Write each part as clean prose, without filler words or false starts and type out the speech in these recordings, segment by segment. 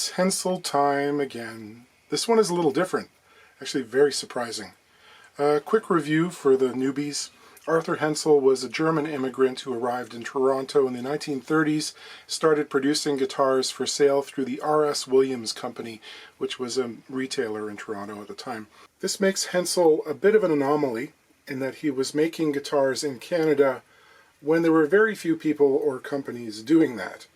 It's Hensel time again. This one is a little different, actually very surprising. Quick review for the newbies. Arthur Hensel was a German immigrant who arrived in Toronto in the 1930s, started producing guitars for sale through the R.S. Williams Company, which was a retailer in Toronto at the time. This makes Hensel a bit of an anomaly in that he was making guitars in Canada when there were very few people or companies doing that.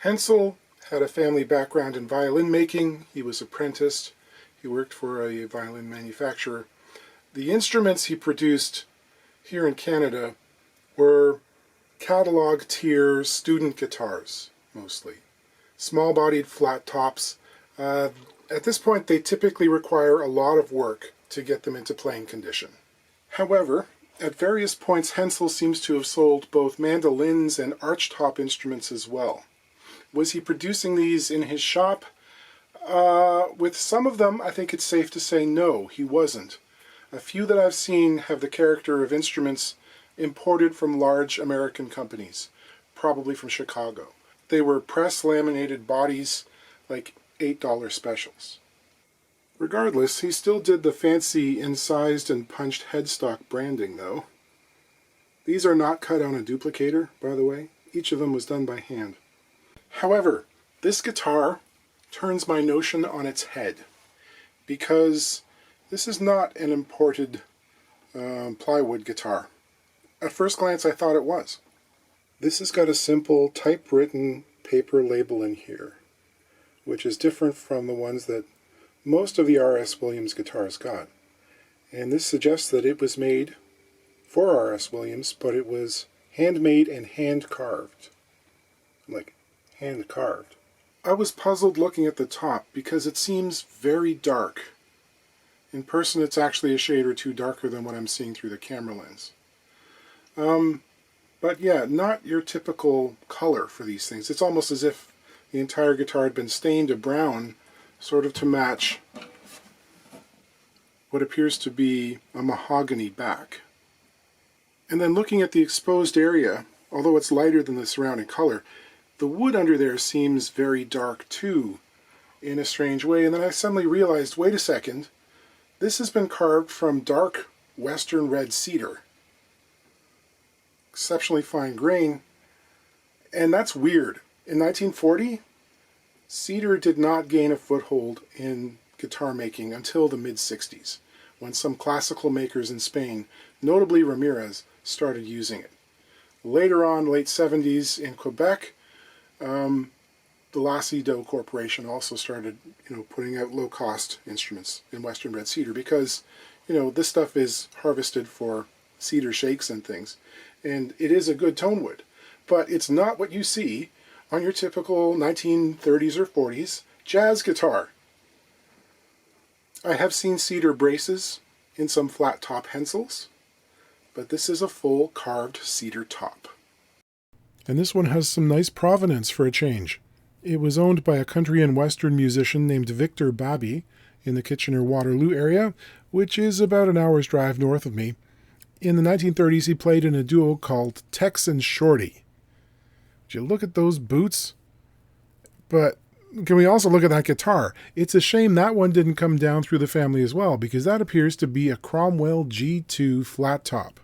Hensel had a family background in violin making. He was apprenticed. He worked for a violin manufacturer. The instruments he produced here in Canada were catalog tier student guitars, mostly. Small-bodied flat tops. At this point, they typically require a lot of work to get them into playing condition. However, at various points, Hensel seems to have sold both mandolins and archtop instruments as well. Was he producing these in his shop? With some of them, I think it's safe to say no, he wasn't. A few that I've seen have the character of instruments imported from large American companies, probably from Chicago. They were press-laminated bodies, like $8 specials. Regardless, he still did the fancy incised and punched headstock branding, though. These are not cut on a duplicator, by the way. Each of them was done by hand. However, this guitar turns my notion on its head, because this is not an imported plywood guitar. At first glance, I thought it was. This has got a simple typewritten paper label in here, which is different from the ones that most of the R.S. Williams guitars got. And this suggests that it was made for R.S. Williams, but it was handmade and hand-carved. Like, hand-carved. I was puzzled looking at the top because it seems very dark. In person, it's actually a shade or two darker than what I'm seeing through the camera lens. But yeah, not your typical color for these things. It's almost as if the entire guitar had been stained a brown, sort of to match what appears to be a mahogany back. And then looking at the exposed area, although it's lighter than the surrounding color, the wood under there seems very dark too, in a strange way. And then I suddenly realized, wait a second, this has been carved from dark western red cedar. Exceptionally fine grain. And that's weird. In 1940, cedar did not gain a foothold in guitar making until the mid-60s, when some classical makers in Spain, notably Ramirez, started using it. Later on, late 70s in Quebec, the Lassido Corporation also started, putting out low-cost instruments in western red cedar because, this stuff is harvested for cedar shakes and things, and it is a good tone wood, but it's not what you see on your typical 1930s or 40s jazz guitar. I have seen cedar braces in some flat-top Hensels, but this is a full carved cedar top. And this one has some nice provenance for a change. It was owned by a country and western musician named Victor Babi in the Kitchener-Waterloo area, which is about an hour's drive north of me. In the 1930s, he played in a duo called Tex and Shorty. Would you look at those boots? But can we also look at that guitar? It's a shame that one didn't come down through the family as well, because that appears to be a Cromwell G2 flat top,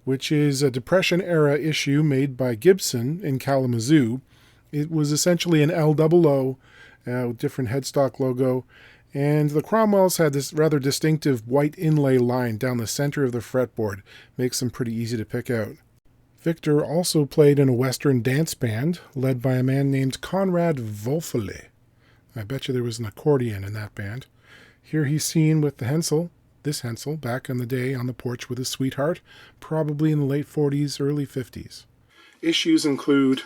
which is a Depression-era issue made by Gibson in Kalamazoo. It was essentially an LOO, with different headstock logo, and the Cromwells had this rather distinctive white inlay line down the center of the fretboard. Makes them pretty easy to pick out. Victor also played in a Western dance band led by a man named Conrad Wolfele. I bet you there was an accordion in that band. Here he's seen with this Hensel, back in the day on the porch with his sweetheart, probably in the late 40s, early 50s. Issues include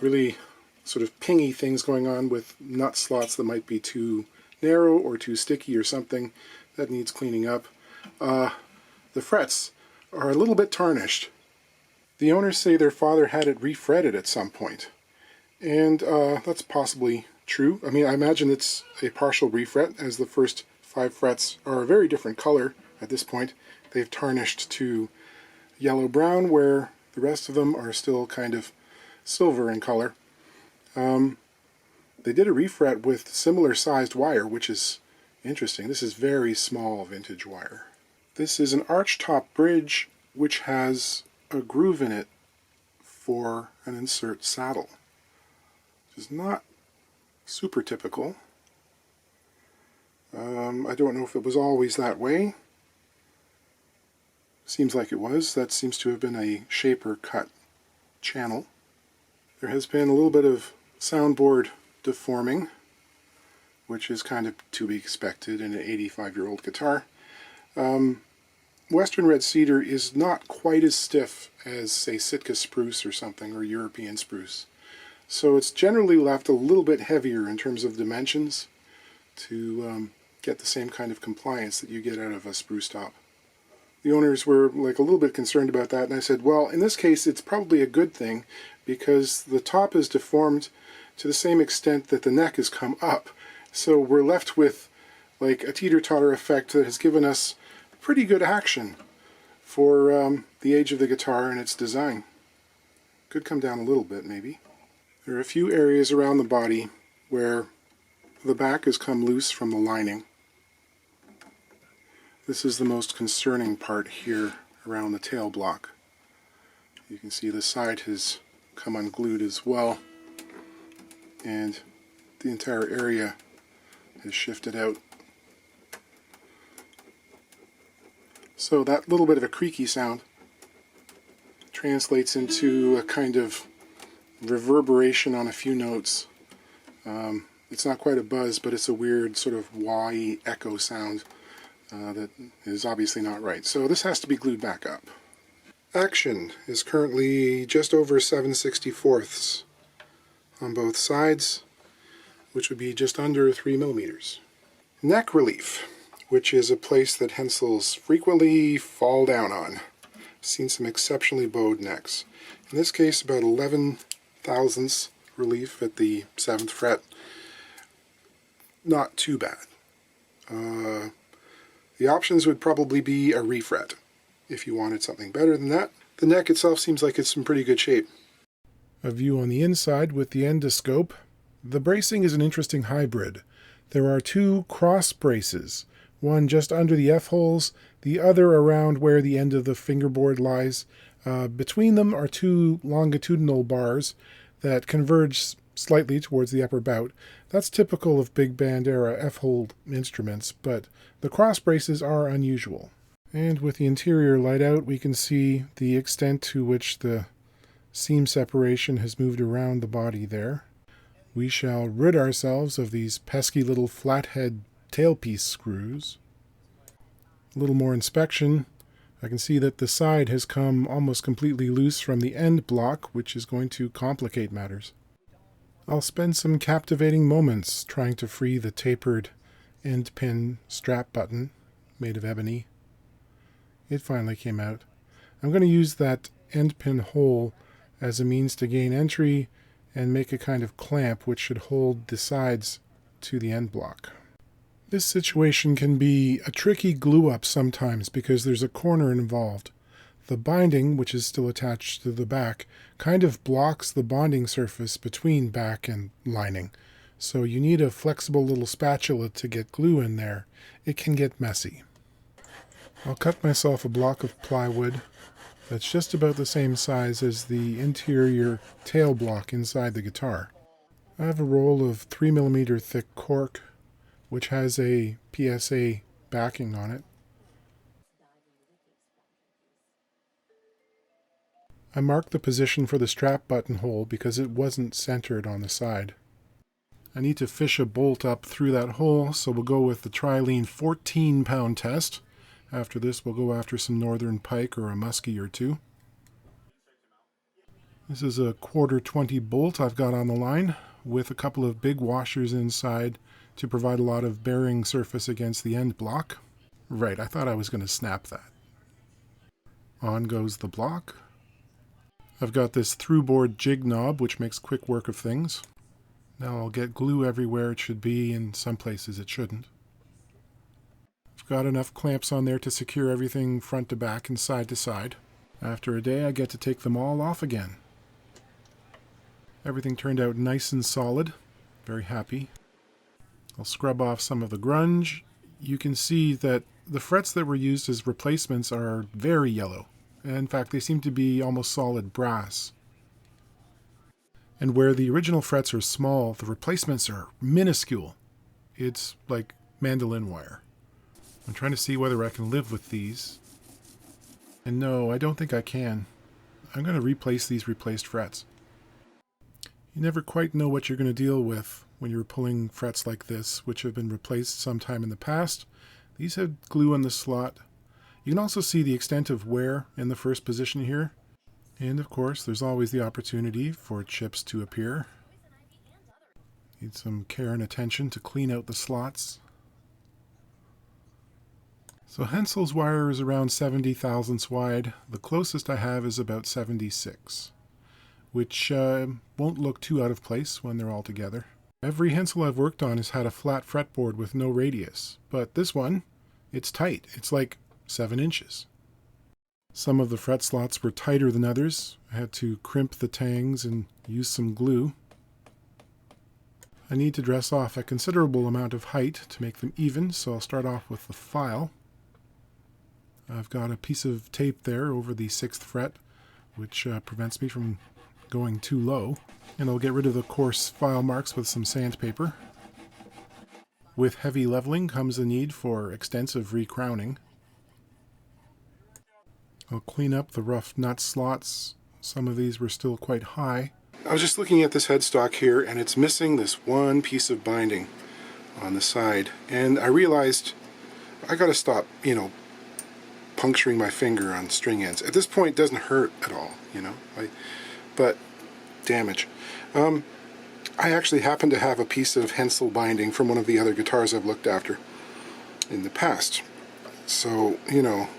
really sort of pingy things going on with nut slots that might be too narrow or too sticky or something that needs cleaning up. The frets are a little bit tarnished. The owners say their father had it refretted at some point, and that's possibly true. I mean, I imagine it's a partial refret, as the first 5 frets are a very different color at this point. They've tarnished to yellow-brown, where the rest of them are still kind of silver in color. They did a refret with similar sized wire, which is interesting. This is very small vintage wire. This is an archtop bridge which has a groove in it for an insert saddle, which is not super typical. I don't know if it was always that way. Seems like it was. That seems to have been a shaper cut channel. There has been a little bit of soundboard deforming, which is kind of to be expected in an 85-year-old guitar. Western red cedar is not quite as stiff as, say, Sitka spruce or something, or European spruce. So it's generally left a little bit heavier in terms of dimensions to get the same kind of compliance that you get out of a spruce top. The owners were like a little bit concerned about that, and I said, well, in this case it's probably a good thing because the top is deformed to the same extent that the neck has come up. So we're left with like a teeter-totter effect that has given us pretty good action for the age of the guitar and its design. Could come down a little bit maybe. There are a few areas around the body where the back has come loose from the lining. This is the most concerning part here around the tail block. You can see the side has come unglued as well, and the entire area has shifted out. So that little bit of a creaky sound translates into a kind of reverberation on a few notes. It's not quite a buzz, but it's a weird sort of wah-y echo sound that is obviously not right. So this has to be glued back up. Action is currently just over 7/64 on both sides, which would be just under 3 millimeters. Neck relief, which is a place that Hensels frequently fall down on. I've seen some exceptionally bowed necks. In this case, about 11 thousandths relief at the 7th fret. Not too bad. The options would probably be a refret if you wanted something better than that. The neck itself seems like it's in pretty good shape. A view on the inside with the endoscope. The bracing is an interesting hybrid. There are two cross braces, one just under the F-holes, the other around where the end of the fingerboard lies. Between them are two longitudinal bars that converge slightly towards the upper bout. That's typical of big band era F-hole instruments, but the cross braces are unusual. And with the interior light out, we can see the extent to which the seam separation has moved around the body there. We shall rid ourselves of these pesky little flathead tailpiece screws. A little more inspection. I can see that the side has come almost completely loose from the end block, which is going to complicate matters. I'll spend some captivating moments trying to free the tapered end pin strap button made of ebony. It finally came out. I'm going to use that end pin hole as a means to gain entry and make a kind of clamp which should hold the sides to the end block. This situation can be a tricky glue-up sometimes because there's a corner involved. The binding, which is still attached to the back, kind of blocks the bonding surface between back and lining. So you need a flexible little spatula to get glue in there. It can get messy. I'll cut myself a block of plywood that's just about the same size as the interior tail block inside the guitar. I have a roll of 3mm thick cork, which has a PSA backing on it. I marked the position for the strap buttonhole because it wasn't centered on the side. I need to fish a bolt up through that hole, so we'll go with the Trilene 14-pound test. After this, we'll go after some northern pike or a muskie or two. This is a 1/4 bolt I've got on the line with a couple of big washers inside to provide a lot of bearing surface against the end block. Right, I thought I was going to snap that. On goes the block. I've got this through-board jig knob, which makes quick work of things. Now I'll get glue everywhere it should be, in some places it shouldn't. I've got enough clamps on there to secure everything front to back and side to side. After a day, I get to take them all off again. Everything turned out nice and solid. Very happy. I'll scrub off some of the grunge. You can see that the frets that were used as replacements are very yellow. In fact, they seem to be almost solid brass. And where the original frets are small, the replacements are minuscule. It's like mandolin wire. I'm trying to see whether I can live with these. And no, I don't think I can. I'm going to replace these replaced frets. You never quite know what you're going to deal with when you're pulling frets like this, which have been replaced sometime in the past. These have glue on the slot. You can also see the extent of wear in the first position here. And of course, there's always the opportunity for chips to appear. Need some care and attention to clean out the slots. So Hensel's wire is around 70 thousandths wide. The closest I have is about 76, which won't look too out of place when they're all together. Every Hensel I've worked on has had a flat fretboard with no radius, but this one, it's tight. It's like 7 inches. Some of the fret slots were tighter than others. I had to crimp the tangs and use some glue. I need to dress off a considerable amount of height to make them even, so I'll start off with the file. I've got a piece of tape there over the 6th fret, which prevents me from going too low. And I'll get rid of the coarse file marks with some sandpaper. With heavy leveling comes the need for extensive recrowning. I'll clean up the rough nut slots. Some of these were still quite high. I was just looking at this headstock here, and it's missing this one piece of binding on the side. And I realized I gotta stop, puncturing my finger on string ends. At this point, it doesn't hurt at all, but damage. I actually happen to have a piece of Hensel binding from one of the other guitars I've looked after in the past. So,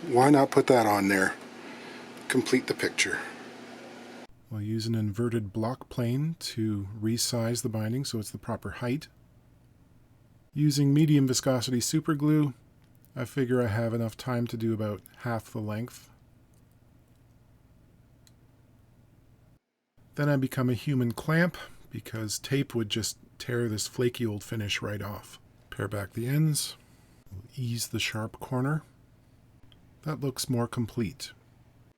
why not put that on there? Complete the picture. I'll use an inverted block plane to resize the binding so it's the proper height. Using medium viscosity super glue, I figure I have enough time to do about half the length. Then I become a human clamp because tape would just tear this flaky old finish right off. Pare back the ends, ease the sharp corner. That looks more complete.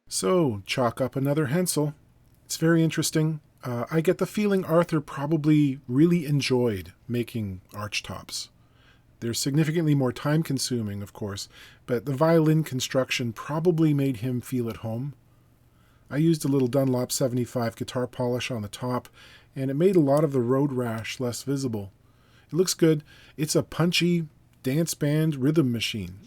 So, chalk up another Hensel. It's very interesting. I get the feeling Arthur probably really enjoyed making archtops. They're significantly more time-consuming, of course, but the violin construction probably made him feel at home. I used a little Dunlop 75 guitar polish on the top, and it made a lot of the road rash less visible. It looks good. It's a punchy dance band rhythm machine.